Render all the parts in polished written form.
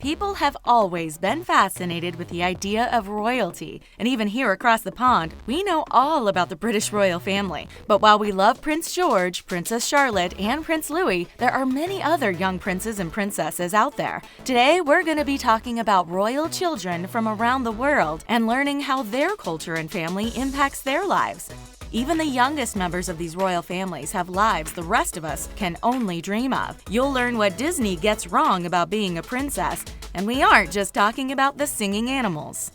People have always been fascinated with the idea of royalty, and even here across the pond, we know all about the British royal family. But while we love Prince George, Princess Charlotte, and Prince Louis, there are many other young princes and princesses out there. Today, we're going to be talking about royal children from around the world and learning how their culture and family impacts their lives. Even the youngest members of these royal families have lives the rest of us can only dream of. You'll learn what Disney gets wrong about being a princess, and we aren't just talking about the singing animals.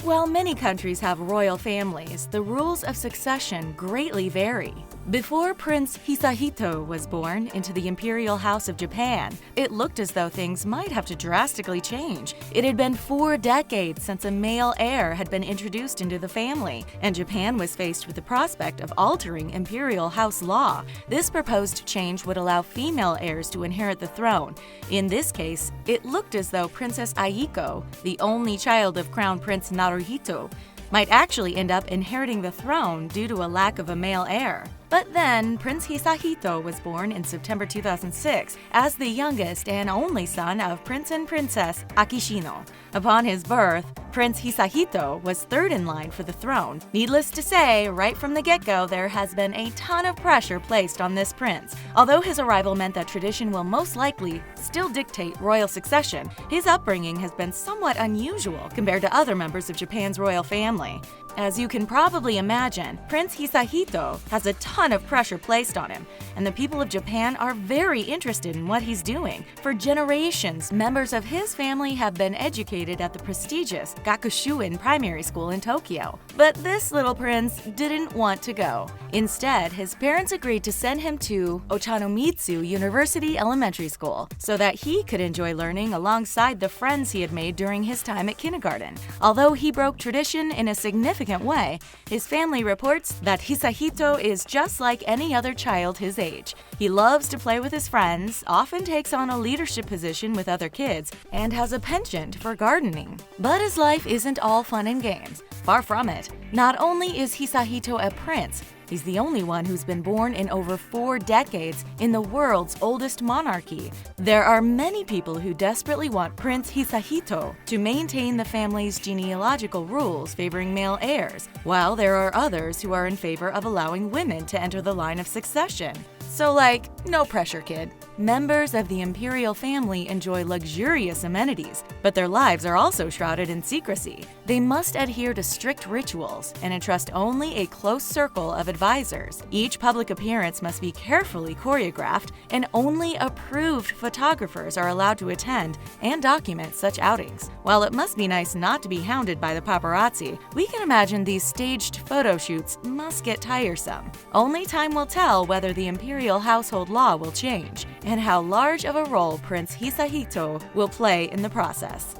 While many countries have royal families, the rules of succession greatly vary. Before Prince Hisahito was born into the Imperial House of Japan, it looked as though things might have to drastically change. It had been 4 decades since a male heir had been introduced into the family, and Japan was faced with the prospect of altering Imperial House law. This proposed change would allow female heirs to inherit the throne. In this case, it looked as though Princess Aiko, the only child of Crown Prince Naruhito, might actually end up inheriting the throne due to a lack of a male heir. But then, Prince Hisahito was born in September 2006 as the youngest and only son of Prince and Princess Akishino. Upon his birth, Prince Hisahito was third in line for the throne. Needless to say, right from the get-go, there has been a ton of pressure placed on this prince. Although his arrival meant that tradition will most likely still dictate royal succession, his upbringing has been somewhat unusual compared to other members of Japan's royal family. As you can probably imagine, Prince Hisahito has a ton of pressure placed on him, and the people of Japan are very interested in what he's doing. For generations, members of his family have been educated at the prestigious Gakushuin Primary School in Tokyo. But this little prince didn't want to go. Instead, his parents agreed to send him to Ochanomizu University Elementary School so that he could enjoy learning alongside the friends he had made during his time at kindergarten. Although he broke tradition in a significant way, his family reports that Hisahito is just like any other child his age. He loves to play with his friends, often takes on a leadership position with other kids, and has a penchant for gardening. But his life isn't all fun and games. Far from it. Not only is Hisahito a prince, he's the only one who's been born in over 4 decades in the world's oldest monarchy. There are many people who desperately want Prince Hisahito to maintain the family's genealogical rules favoring male heirs, while there are others who are in favor of allowing women to enter the line of succession. So no pressure, kid. Members of the imperial family enjoy luxurious amenities, but their lives are also shrouded in secrecy. They must adhere to strict rituals and entrust only a close circle of advisors. Each public appearance must be carefully choreographed, and only approved photographers are allowed to attend and document such outings. While it must be nice not to be hounded by the paparazzi, we can imagine these staged photo shoots must get tiresome. Only time will tell whether the imperial household law will change, and how large of a role Prince Hisahito will play in the process.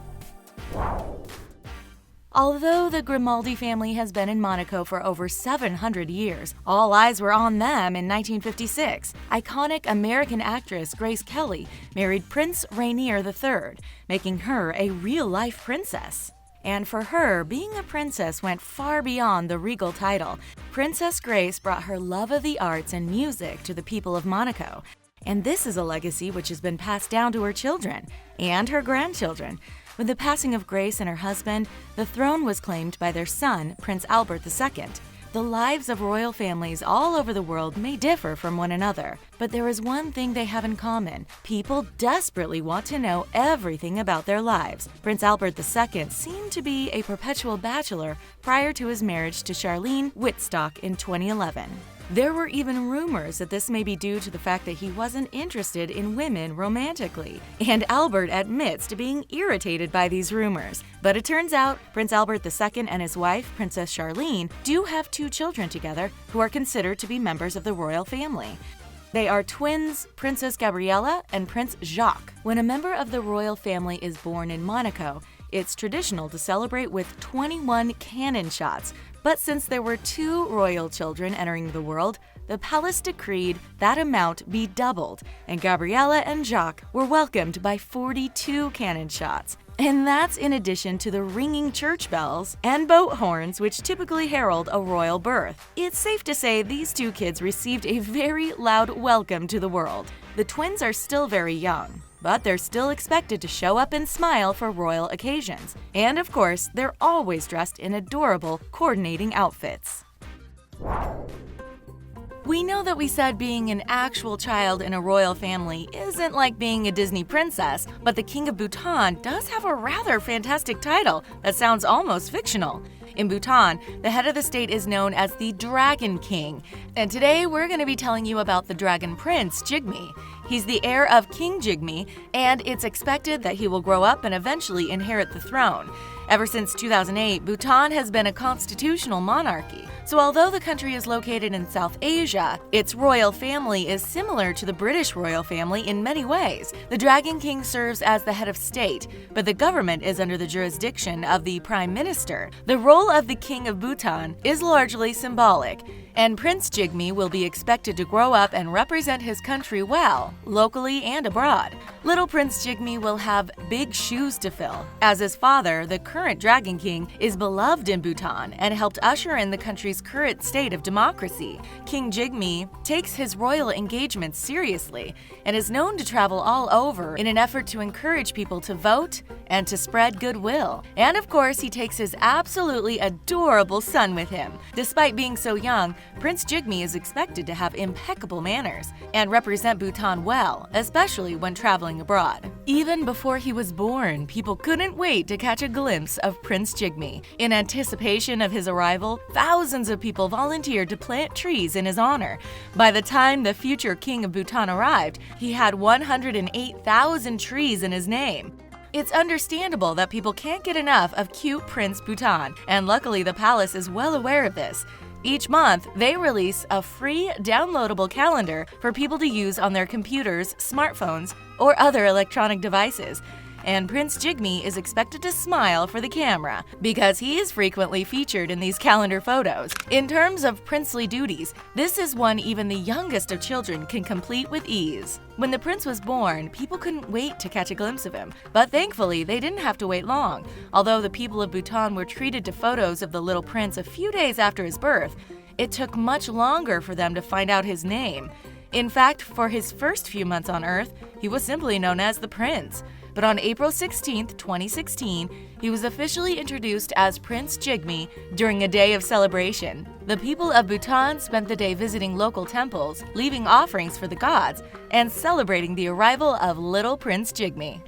Although the Grimaldi family has been in Monaco for over 700 years, all eyes were on them in 1956. Iconic American actress Grace Kelly married Prince Rainier III, making her a real-life princess. And for her, being a princess went far beyond the regal title. Princess Grace brought her love of the arts and music to the people of Monaco. And this is a legacy which has been passed down to her children and her grandchildren. With the passing of Grace and her husband, the throne was claimed by their son, Prince Albert II. The lives of royal families all over the world may differ from one another, but there is one thing they have in common. People desperately want to know everything about their lives. Prince Albert II seemed to be a perpetual bachelor prior to his marriage to Charlene Wittstock in 2011. There were even rumors that this may be due to the fact that he wasn't interested in women romantically, and Albert admits to being irritated by these rumors. But it turns out Prince Albert II and his wife, Princess Charlene, do have 2 children together who are considered to be members of the royal family. They are twins, Princess Gabriella and Prince Jacques. When a member of the royal family is born in Monaco, it's traditional to celebrate with 21 cannon shots. But since there were 2 royal children entering the world, the palace decreed that amount be doubled, and Gabriella and Jacques were welcomed by 42 cannon shots. And that's in addition to the ringing church bells and boat horns which typically herald a royal birth. It's safe to say these 2 kids received a very loud welcome to the world. The twins are still very young. but they're still expected to show up and smile for royal occasions. And of course, they're always dressed in adorable, coordinating outfits. We know that we said being an actual child in a royal family isn't like being a Disney princess, but the King of Bhutan does have a rather fantastic title that sounds almost fictional. In Bhutan, the head of the state is known as the Dragon King, and today we're going to be telling you about the Dragon Prince, Jigme. He's the heir of King Jigme, and it's expected that he will grow up and eventually inherit the throne. Ever since 2008, Bhutan has been a constitutional monarchy. So although the country is located in South Asia, its royal family is similar to the British royal family in many ways. The Dragon King serves as the head of state, but the government is under the jurisdiction of the Prime Minister. The role of the King of Bhutan is largely symbolic, and Prince Jigme will be expected to grow up and represent his country well, locally and abroad. Little Prince Jigme will have big shoes to fill, as his father, the current Dragon King, is beloved in Bhutan and helped usher in the country's current state of democracy. King Jigme takes his royal engagements seriously and is known to travel all over in an effort to encourage people to vote and to spread goodwill. And of course, he takes his absolutely adorable son with him. Despite being so young, Prince Jigme is expected to have impeccable manners and represent Bhutan well, especially when traveling abroad. Even before he was born, people couldn't wait to catch a glimpse of Prince Jigme. In anticipation of his arrival, thousands of people volunteered to plant trees in his honor. By the time the future King of Bhutan arrived, he had 108,000 trees in his name. It's understandable that people can't get enough of cute Prince Bhutan, and luckily the palace is well aware of this. Each month, they release a free downloadable calendar for people to use on their computers, smartphones, or other electronic devices. And Prince Jigme is expected to smile for the camera because he is frequently featured in these calendar photos. In terms of princely duties, this is one even the youngest of children can complete with ease. When the prince was born, people couldn't wait to catch a glimpse of him, but thankfully they didn't have to wait long. Although the people of Bhutan were treated to photos of the little prince a few days after his birth, it took much longer for them to find out his name. In fact, for his first few months on Earth, he was simply known as the Prince. But on April 16, 2016, he was officially introduced as Prince Jigme during a day of celebration. The people of Bhutan spent the day visiting local temples, leaving offerings for the gods, and celebrating the arrival of little Prince Jigme.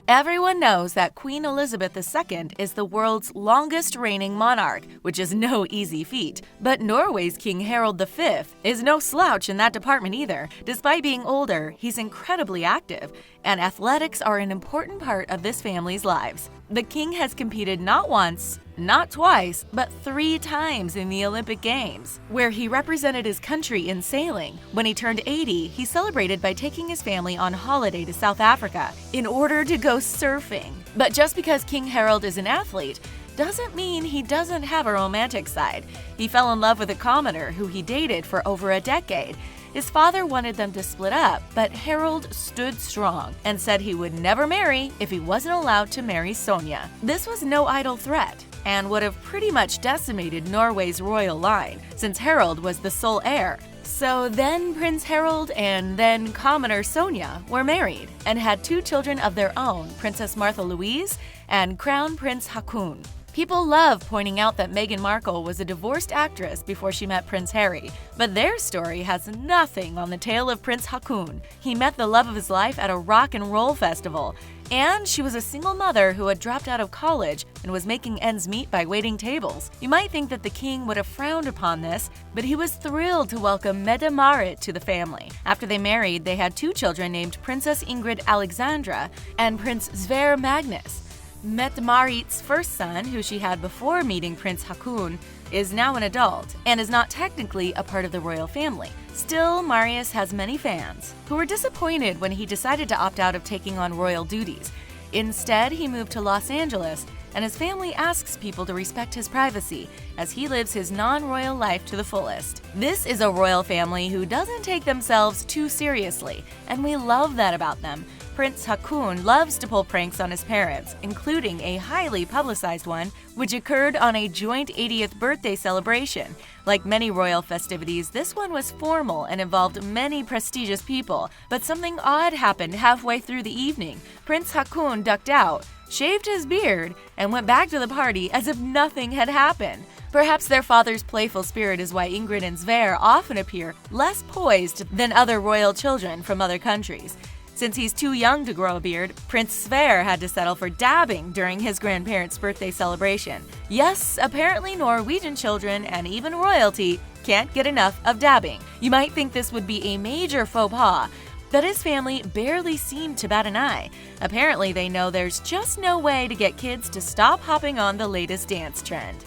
Everyone knows that Queen Elizabeth II is the world's longest reigning monarch, which is no easy feat. But Norway's King Harald V is no slouch in that department either. Despite being older, he's incredibly active, and athletics are an important part of this family's lives. The king has competed not once, not twice, but 3 times in the Olympic Games, where he represented his country in sailing. When he turned 80, he celebrated by taking his family on holiday to South Africa in order to go surfing. But just because King Harald is an athlete doesn't mean he doesn't have a romantic side. He fell in love with a commoner who he dated for over a decade. His father wanted them to split up, but Harald stood strong and said he would never marry if he wasn't allowed to marry Sonia. This was no idle threat and would have pretty much decimated Norway's royal line, since Harald was the sole heir. So then Prince Harald and then commoner Sonia were married and had 2 children of their own, Princess Martha Louise and Crown Prince Haakon. People love pointing out that Meghan Markle was a divorced actress before she met Prince Harry, but their story has nothing on the tale of Prince Haakon. He met the love of his life at a rock and roll festival, and she was a single mother who had dropped out of college and was making ends meet by waiting tables. You might think that the king would have frowned upon this, but he was thrilled to welcome Mette-Marit to the family. After they married, they had 2 children named Princess Ingrid Alexandra and Prince Sverre Magnus. Mette-Marit's first son, who she had before meeting Prince Haakon, is now an adult and is not technically a part of the royal family. Still, Marius has many fans who were disappointed when he decided to opt out of taking on royal duties. Instead, he moved to Los Angeles and his family asks people to respect his privacy as he lives his non-royal life to the fullest. This is a royal family who doesn't take themselves too seriously, and we love that about them. Prince Haakon loves to pull pranks on his parents, including a highly publicized one, which occurred on a joint 80th birthday celebration. Like many royal festivities, this one was formal and involved many prestigious people, but something odd happened halfway through the evening. Prince Haakon ducked out, shaved his beard, and went back to the party as if nothing had happened. Perhaps their father's playful spirit is why Ingrid and Sverre often appear less poised than other royal children from other countries. Since he's too young to grow a beard, Prince Sverre had to settle for dabbing during his grandparents' birthday celebration. Yes, apparently Norwegian children and even royalty can't get enough of dabbing. You might think this would be a major faux pas, but his family barely seemed to bat an eye. Apparently they know there's just no way to get kids to stop hopping on the latest dance trend.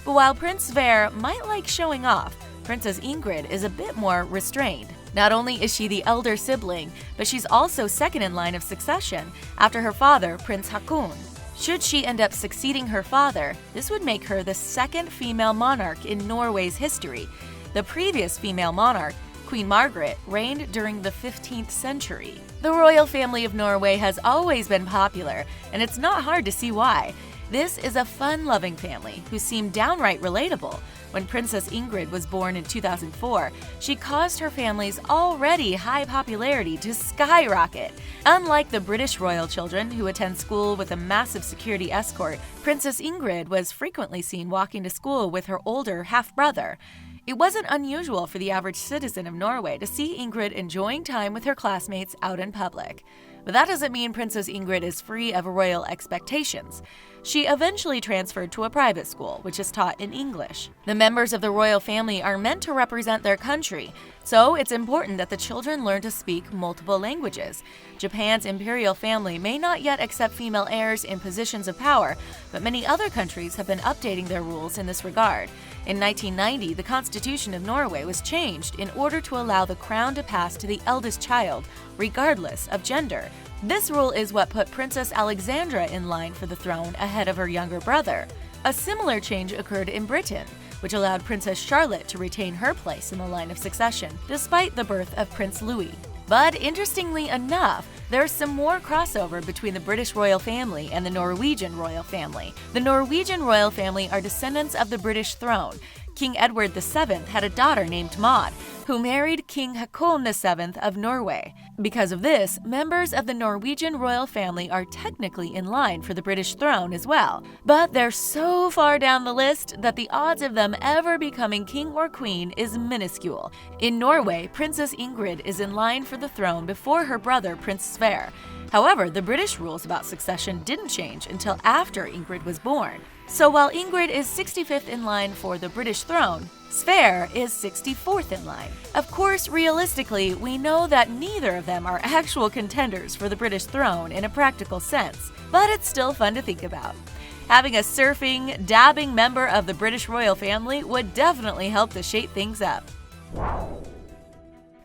But while Prince Sverre might like showing off, Princess Ingrid is a bit more restrained. Not only is she the elder sibling, but she's also second in line of succession after her father, Prince Haakon. Should she end up succeeding her father, this would make her the second female monarch in Norway's history. The previous female monarch, Queen Margaret, reigned during the 15th century. The royal family of Norway has always been popular, and it's not hard to see why. This is a fun-loving family who seem downright relatable. When Princess Ingrid was born in 2004, she caused her family's already high popularity to skyrocket. Unlike the British royal children who attend school with a massive security escort, Princess Ingrid was frequently seen walking to school with her older half-brother. It wasn't unusual for the average citizen of Norway to see Ingrid enjoying time with her classmates out in public. But that doesn't mean Princess Ingrid is free of royal expectations. She eventually transferred to a private school, which is taught in English. The members of the royal family are meant to represent their country, so it's important that the children learn to speak multiple languages. Japan's imperial family may not yet accept female heirs in positions of power, but many other countries have been updating their rules in this regard. In 1990, the Constitution of Norway was changed in order to allow the crown to pass to the eldest child, regardless of gender. This rule is what put Princess Alexandra in line for the throne ahead of her younger brother. A similar change occurred in Britain, which allowed Princess Charlotte to retain her place in the line of succession, despite the birth of Prince Louis. But interestingly enough, there's some more crossover between the British royal family and the Norwegian royal family. The Norwegian royal family are descendants of the British throne. King Edward VII had a daughter named Maud, who married King Haakon VII of Norway. Because of this, members of the Norwegian royal family are technically in line for the British throne as well. But they're so far down the list that the odds of them ever becoming king or queen is minuscule. In Norway, Princess Ingrid is in line for the throne before her brother Prince Sverre. However, the British rules about succession didn't change until after Ingrid was born. So while Ingrid is 65th in line for the British throne, Sverre is 64th in line. Of course, realistically, we know that neither of them are actual contenders for the British throne in a practical sense, but it's still fun to think about. Having a surfing, dabbing member of the British royal family would definitely help to shake things up.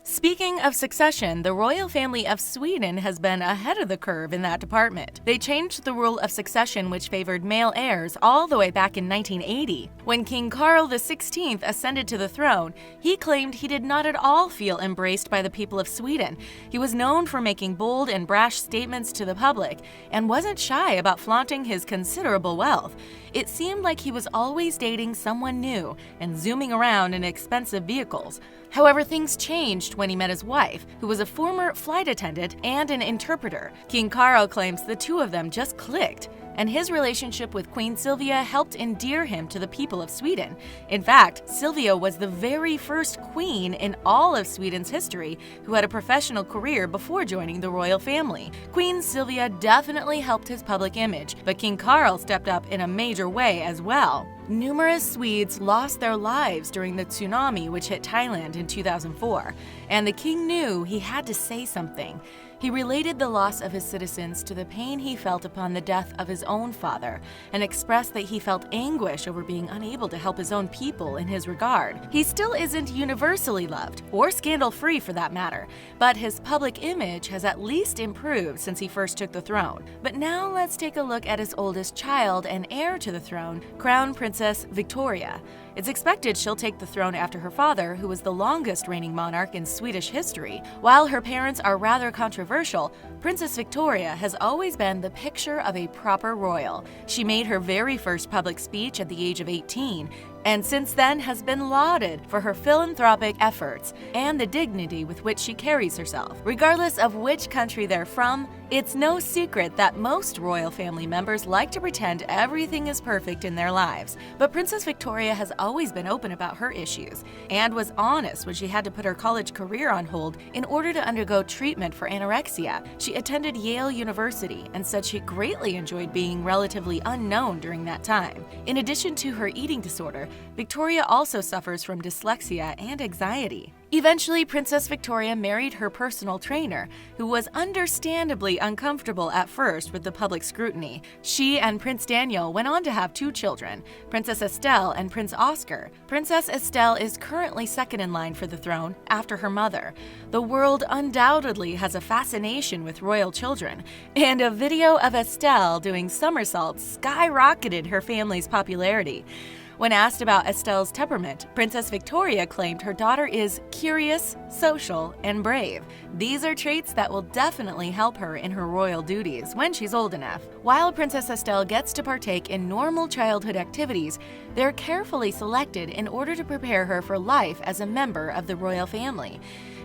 Speaking of succession, the royal family of Sweden has been ahead of the curve in that department. They changed the rule of succession which favored male heirs all the way back in 1980. When King Carl XVI ascended to the throne, he claimed he did not at all feel embraced by the people of Sweden. He was known for making bold and brash statements to the public and wasn't shy about flaunting his considerable wealth. It seemed like he was always dating someone new and zooming around in expensive vehicles. However, things changed when he met his wife, who was a former flight attendant and an interpreter. King Carl claims the two of them just clicked, and his relationship with Queen Silvia helped endear him to the people of Sweden. In fact, Silvia was the very first queen in all of Sweden's history who had a professional career before joining the royal family. Queen Silvia definitely helped his public image, but King Carl stepped up in a major way as well. Numerous Swedes lost their lives during the tsunami which hit Thailand in 2004, and the king knew he had to say something. He related the loss of his citizens to the pain he felt upon the death of his own father, and expressed that he felt anguish over being unable to help his own people in his regard. He still isn't universally loved, or scandal-free for that matter, but his public image has at least improved since he first took the throne. But now let's take a look at his oldest child and heir to the throne, Crown Princess Victoria. It's expected she'll take the throne after her father, who was the longest reigning monarch in Swedish history. While her parents are rather controversial, Princess Victoria has always been the picture of a proper royal. She made her very first public speech at the age of 18, and since then has been lauded for her philanthropic efforts and the dignity with which she carries herself. Regardless of which country they're from, it's no secret that most royal family members like to pretend everything is perfect in their lives. But Princess Victoria has always been open about her issues and was honest when she had to put her college career on hold in order to undergo treatment for anorexia. She attended Yale University and said she greatly enjoyed being relatively unknown during that time. In addition to her eating disorder, Victoria also suffers from dyslexia and anxiety. Eventually, Princess Victoria married her personal trainer, who was understandably uncomfortable at first with the public scrutiny. She and Prince Daniel went on to have 2 children, Princess Estelle and Prince Oscar. Princess Estelle is currently second in line for the throne after her mother. The world undoubtedly has a fascination with royal children, and a video of Estelle doing somersaults skyrocketed her family's popularity. When asked about Estelle's temperament, Princess Victoria claimed her daughter is curious, social, and brave. These are traits that will definitely help her in her royal duties when she's old enough. While Princess Estelle gets to partake in normal childhood activities, they're carefully selected in order to prepare her for life as a member of the royal family.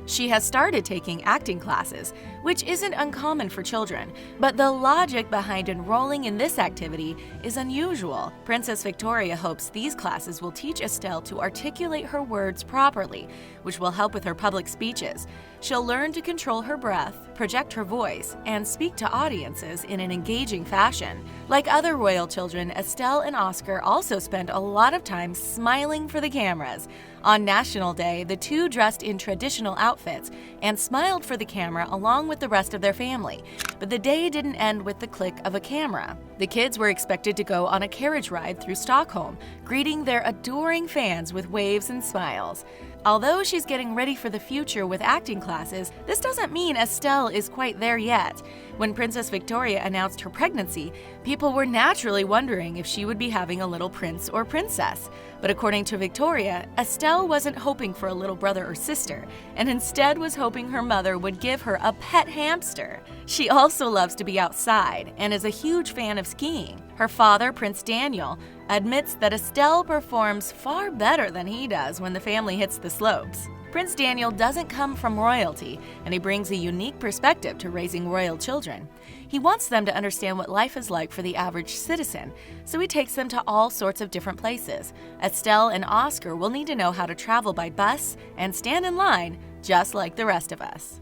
She has started taking acting classes, which isn't uncommon for children, but the logic behind enrolling in this activity is unusual. Princess Victoria hopes these classes will teach Estelle to articulate her words properly, which will help with her public speeches. She'll learn to control her breath, project her voice, and speak to audiences in an engaging fashion. Like other royal children, Estelle and Oscar also spend a lot of time smiling for the cameras. On National Day, the 2 dressed in traditional outfits and smiled for the camera along with the rest of their family. But the day didn't end with the click of a camera. The kids were expected to go on a carriage ride through Stockholm, greeting their adoring fans with waves and smiles. Although she's getting ready for the future with acting classes, this doesn't mean Estelle is quite there yet. When Princess Victoria announced her pregnancy, people were naturally wondering if she would be having a little prince or princess. But according to Victoria, Estelle wasn't hoping for a little brother or sister, and instead was hoping her mother would give her a pet hamster. She also loves to be outside and is a huge fan of skiing. Her father, Prince Daniel, admits that Estelle performs far better than he does when the family hits the slopes. Prince Daniel doesn't come from royalty, and he brings a unique perspective to raising royal children. He wants them to understand what life is like for the average citizen, so he takes them to all sorts of different places. Estelle and Oscar will need to know how to travel by bus and stand in line, just like the rest of us.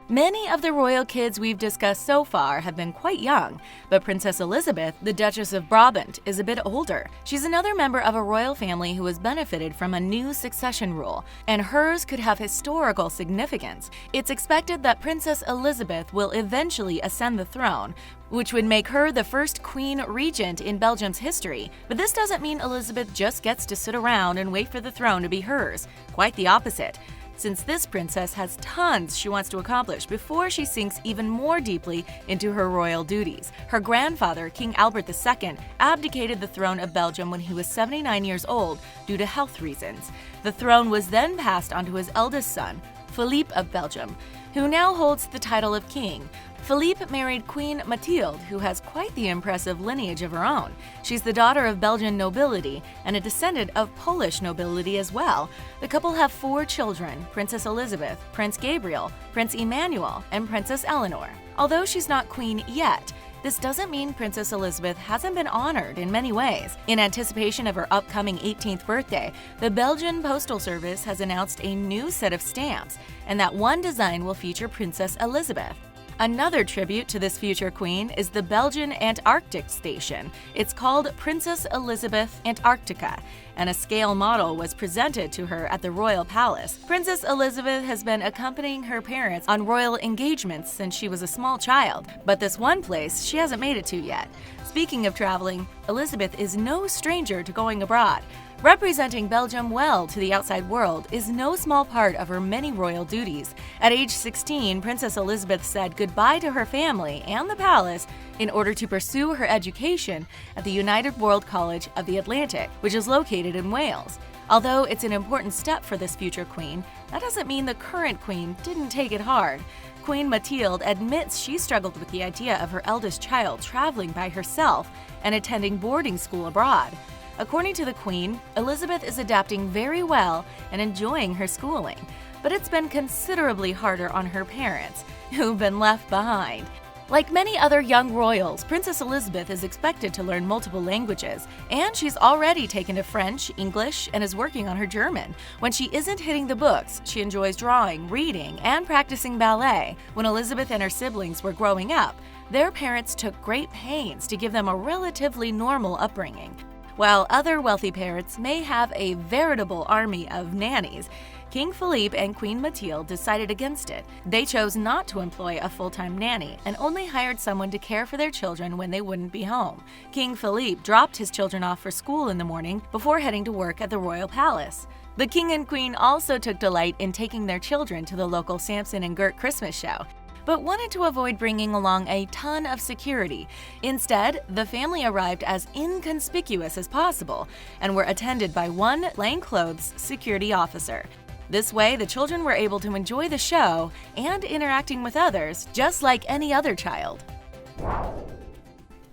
Many of the royal kids we've discussed so far have been quite young, but Princess Elizabeth, the Duchess of Brabant, is a bit older. She's another member of a royal family who has benefited from a new succession rule, and hers could have historical significance. It's expected that Princess Elizabeth will eventually ascend the throne, which would make her the first queen regent in Belgium's history. But this doesn't mean Elizabeth just gets to sit around and wait for the throne to be hers. Quite the opposite, since this princess has tons she wants to accomplish before she sinks even more deeply into her royal duties. Her grandfather, King Albert II, abdicated the throne of Belgium when he was 79 years old due to health reasons. The throne was then passed on to his eldest son, Philippe of Belgium, who now holds the title of king. Philippe married Queen Mathilde, who has quite the impressive lineage of her own. She's the daughter of Belgian nobility and a descendant of Polish nobility as well. The couple have 4 children: Princess Elizabeth, Prince Gabriel, Prince Emmanuel, and Princess Eleanor. Although she's not queen yet, this doesn't mean Princess Elizabeth hasn't been honored in many ways. In anticipation of her upcoming 18th birthday, the Belgian Postal Service has announced a new set of stamps, and that one design will feature Princess Elizabeth. Another tribute to this future queen is the Belgian Antarctic station. It's called Princess Elizabeth Antarctica, and a scale model was presented to her at the royal palace. Princess Elizabeth has been accompanying her parents on royal engagements since she was a small child, but this one place she hasn't made it to yet. Speaking of traveling, Elizabeth is no stranger to going abroad. Representing Belgium well to the outside world is no small part of her many royal duties. At age 16, Princess Elizabeth said goodbye to her family and the palace in order to pursue her education at the United World College of the Atlantic, which is located in Wales. Although it's an important step for this future queen, that doesn't mean the current queen didn't take it hard. Queen Mathilde admits she struggled with the idea of her eldest child traveling by herself and attending boarding school abroad. According to the Queen, Elizabeth is adapting very well and enjoying her schooling, but it's been considerably harder on her parents, who've been left behind. Like many other young royals, Princess Elizabeth is expected to learn multiple languages, and she's already taken to French, English, and is working on her German. When she isn't hitting the books, she enjoys drawing, reading, and practicing ballet. When Elizabeth and her siblings were growing up, their parents took great pains to give them a relatively normal upbringing. While other wealthy parents may have a veritable army of nannies, King Philippe and Queen Mathilde decided against it. They chose not to employ a full-time nanny and only hired someone to care for their children when they wouldn't be home. King Philippe dropped his children off for school in the morning before heading to work at the royal palace. The king and queen also took delight in taking their children to the local Samson and Gert Christmas show, but wanted to avoid bringing along a ton of security. Instead, the family arrived as inconspicuous as possible and were attended by one plainclothes security officer. This way, the children were able to enjoy the show and interacting with others just like any other child.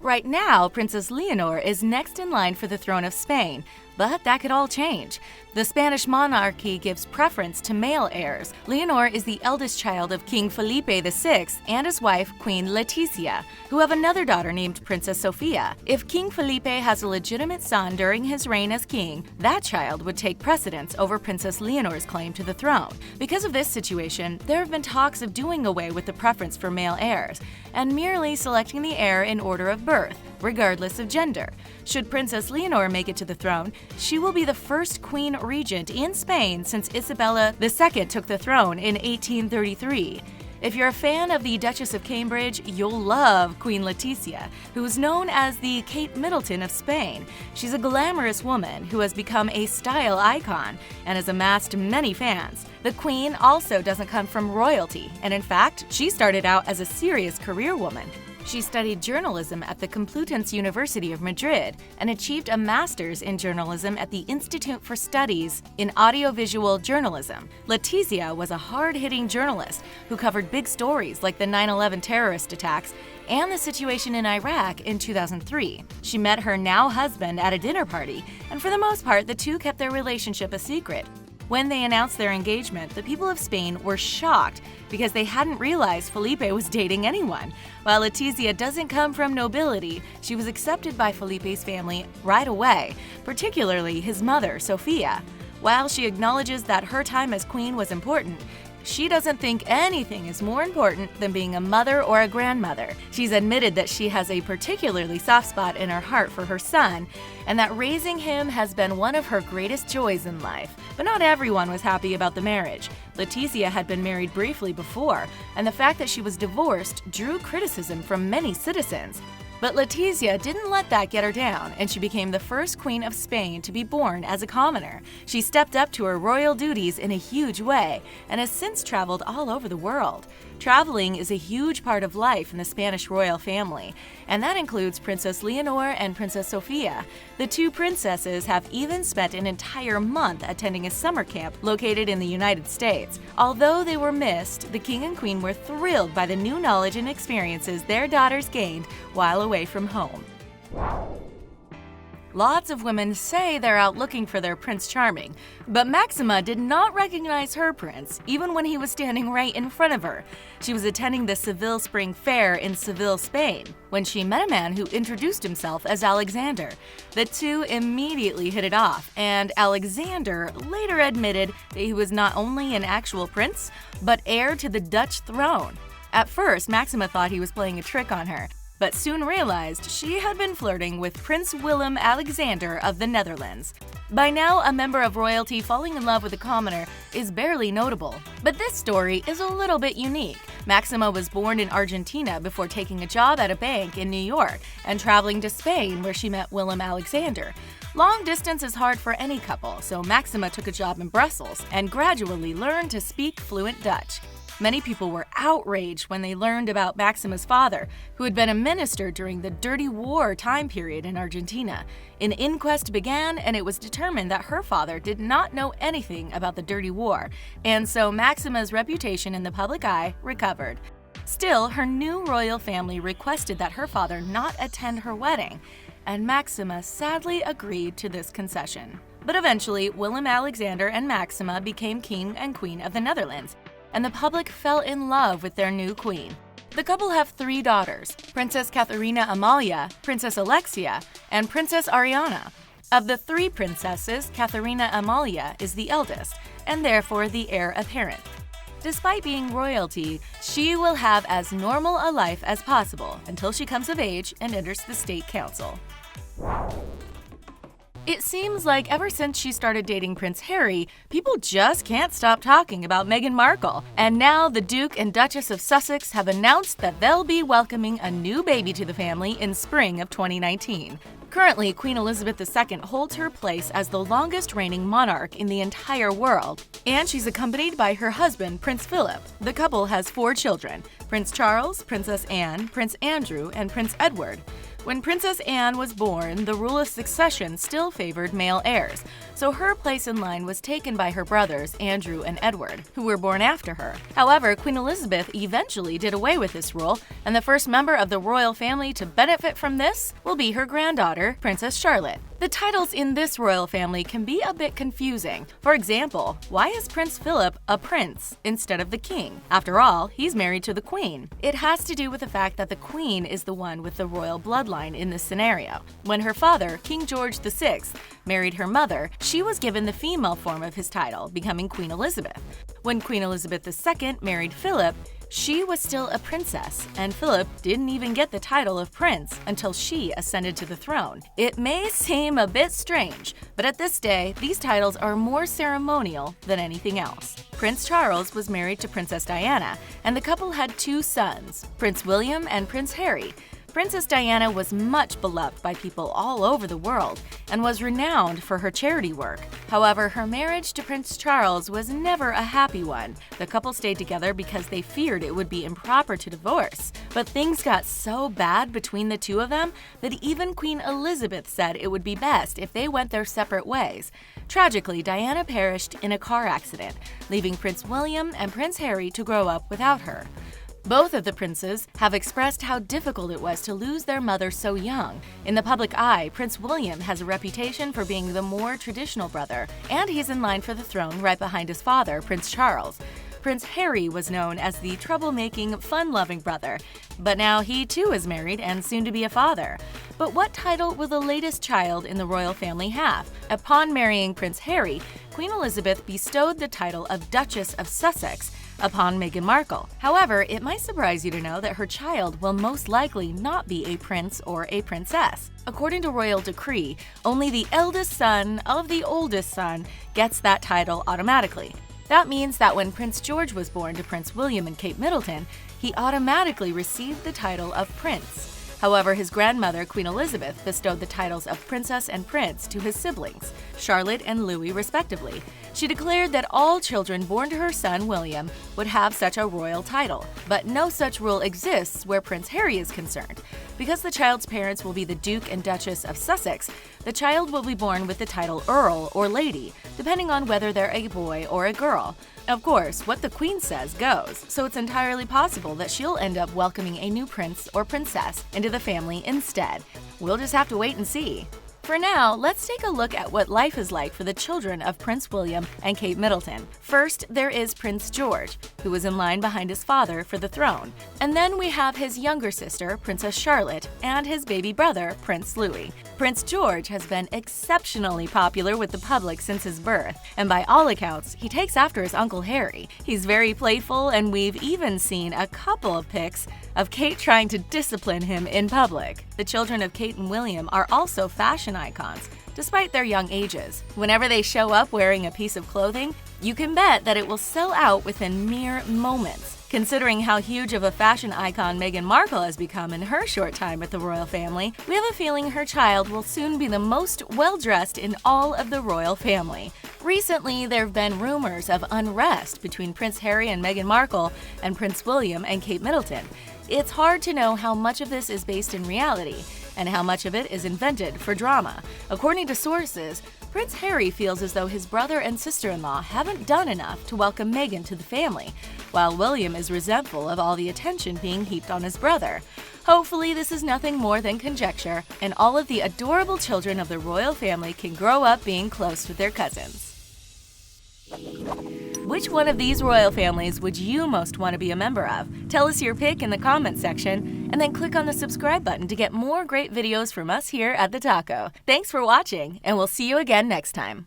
Right now, Princess Leonor is next in line for the throne of Spain, but that could all change. The Spanish monarchy gives preference to male heirs. Leonor is the eldest child of King Felipe VI and his wife, Queen Letizia, who have another daughter named Princess Sofia. If King Felipe has a legitimate son during his reign as king, that child would take precedence over Princess Leonor's claim to the throne. Because of this situation, there have been talks of doing away with the preference for male heirs and merely selecting the heir in order of birth, regardless of gender. Should Princess Leonor make it to the throne, she will be the first queen regent in Spain since Isabella II took the throne in 1833. If you're a fan of the Duchess of Cambridge, you'll love Queen Letizia, who is known as the Kate Middleton of Spain. She's a glamorous woman who has become a style icon and has amassed many fans. The Queen also doesn't come from royalty, and in fact, she started out as a serious career woman. She studied journalism at the Complutense University of Madrid and achieved a master's in journalism at the Institute for Studies in Audiovisual Journalism. Letizia was a hard-hitting journalist who covered big stories like the 9/11 terrorist attacks and the situation in Iraq in 2003. She met her now husband at a dinner party, and for the most part, the two kept their relationship a secret. When they announced their engagement, the people of Spain were shocked because they hadn't realized Felipe was dating anyone. While Letizia doesn't come from nobility, she was accepted by Felipe's family right away, particularly his mother, Sofia. While she acknowledges that her time as queen was important, she doesn't think anything is more important than being a mother or a grandmother. She's admitted that she has a particularly soft spot in her heart for her son, and that raising him has been one of her greatest joys in life. But not everyone was happy about the marriage. Letizia had been married briefly before, and the fact that she was divorced drew criticism from many citizens. But Letizia didn't let that get her down, and she became the first queen of Spain to be born as a commoner. She stepped up to her royal duties in a huge way and has since traveled all over the world. Traveling is a huge part of life in the Spanish royal family, and that includes Princess Leonor and Princess Sofia. The two princesses have even spent an entire month attending a summer camp located in the United States. Although they were missed, the king and queen were thrilled by the new knowledge and experiences their daughters gained while away from home. Lots of women say they're out looking for their Prince Charming, but Maxima did not recognize her prince, even when he was standing right in front of her. She was attending the Seville Spring Fair in Seville, Spain, when she met a man who introduced himself as Alexander. The two immediately hit it off, and Alexander later admitted that he was not only an actual prince, but heir to the Dutch throne. At first, Maxima thought he was playing a trick on her, but soon realized she had been flirting with Prince Willem-Alexander of the Netherlands. By now, a member of royalty falling in love with a commoner is barely notable. But this story is a little bit unique. Maxima was born in Argentina before taking a job at a bank in New York and traveling to Spain where she met Willem-Alexander. Long distance is hard for any couple, so Maxima took a job in Brussels and gradually learned to speak fluent Dutch. Many people were outraged when they learned about Maxima's father, who had been a minister during the Dirty War time period in Argentina. An inquest began, and it was determined that her father did not know anything about the Dirty War, and so Maxima's reputation in the public eye recovered. Still, her new royal family requested that her father not attend her wedding, and Maxima sadly agreed to this concession. But eventually, Willem-Alexander and Maxima became king and queen of the Netherlands, and the public fell in love with their new queen. The couple have 3 daughters, Princess Catharina-Amalia, Princess Alexia, and Princess Ariana. Of the 3 princesses, Catharina-Amalia is the eldest, and therefore the heir apparent. Despite being royalty, she will have as normal a life as possible until she comes of age and enters the state council. It seems like ever since she started dating Prince Harry, people just can't stop talking about Meghan Markle. And now the Duke and Duchess of Sussex have announced that they'll be welcoming a new baby to the family in spring of 2019. Currently, Queen Elizabeth II holds her place as the longest reigning monarch in the entire world, and she's accompanied by her husband, Prince Philip. The couple has 4 children: Prince Charles, Princess Anne, Prince Andrew, and Prince Edward. When Princess Anne was born, the rule of succession still favored male heirs, so her place in line was taken by her brothers, Andrew and Edward, who were born after her. However, Queen Elizabeth eventually did away with this rule, and the first member of the royal family to benefit from this will be her granddaughter, Princess Charlotte. The titles in this royal family can be a bit confusing. For example, why is Prince Philip a prince instead of the king? After all, he's married to the queen. It has to do with the fact that the queen is the one with the royal bloodline in this scenario. When her father, King George VI, married her mother, she was given the female form of his title, becoming Queen Elizabeth. When Queen Elizabeth II married Philip, she was still a princess, and Philip didn't even get the title of prince until she ascended to the throne. It may seem a bit strange, but at this day, these titles are more ceremonial than anything else. Prince Charles was married to Princess Diana, and the couple had 2 sons, Prince William and Prince Harry. Princess Diana was much beloved by people all over the world and was renowned for her charity work. However, her marriage to Prince Charles was never a happy one. The couple stayed together because they feared it would be improper to divorce. But things got so bad between the 2 of them that even Queen Elizabeth said it would be best if they went their separate ways. Tragically, Diana perished in a car accident, leaving Prince William and Prince Harry to grow up without her. Both of the princes have expressed how difficult it was to lose their mother so young. In the public eye, Prince William has a reputation for being the more traditional brother, and he's in line for the throne right behind his father, Prince Charles. Prince Harry was known as the troublemaking, fun-loving brother, but now he too is married and soon to be a father. But what title will the latest child in the royal family have? Upon marrying Prince Harry, Queen Elizabeth bestowed the title of Duchess of Sussex upon Meghan Markle. However, it might surprise you to know that her child will most likely not be a prince or a princess. According to royal decree, only the eldest son of the oldest son gets that title automatically. That means that when Prince George was born to Prince William and Kate Middleton, he automatically received the title of prince. However, his grandmother, Queen Elizabeth, bestowed the titles of princess and prince to his siblings, Charlotte and Louis respectively. She declared that all children born to her son, William, would have such a royal title, but no such rule exists where Prince Harry is concerned. Because the child's parents will be the Duke and Duchess of Sussex, the child will be born with the title Earl or Lady, depending on whether they're a boy or a girl. Of course, what the Queen says goes, so it's entirely possible that she'll end up welcoming a new prince or princess into the family instead. We'll just have to wait and see. For now, let's take a look at what life is like for the children of Prince William and Kate Middleton. First, there is Prince George, who was in line behind his father for the throne. And then we have his younger sister, Princess Charlotte, and his baby brother, Prince Louis. Prince George has been exceptionally popular with the public since his birth, and by all accounts, he takes after his Uncle Harry. He's very playful, and we've even seen a couple of pics of Kate trying to discipline him in public. The children of Kate and William are also fashion icons, despite their young ages. Whenever they show up wearing a piece of clothing, you can bet that it will sell out within mere moments. Considering how huge of a fashion icon Meghan Markle has become in her short time with the royal family, we have a feeling her child will soon be the most well-dressed in all of the royal family. Recently, there have been rumors of unrest between Prince Harry and Meghan Markle and Prince William and Kate Middleton. It's hard to know how much of this is based in reality and how much of it is invented for drama. According to sources, Prince Harry feels as though his brother and sister-in-law haven't done enough to welcome Meghan to the family, while William is resentful of all the attention being heaped on his brother. Hopefully, this is nothing more than conjecture, and all of the adorable children of the royal family can grow up being close with their cousins. Which one of these royal families would you most want to be a member of? Tell us your pick in the comment section, and then click on the subscribe button to get more great videos from us here at The Taco. Thanks for watching, and we'll see you again next time.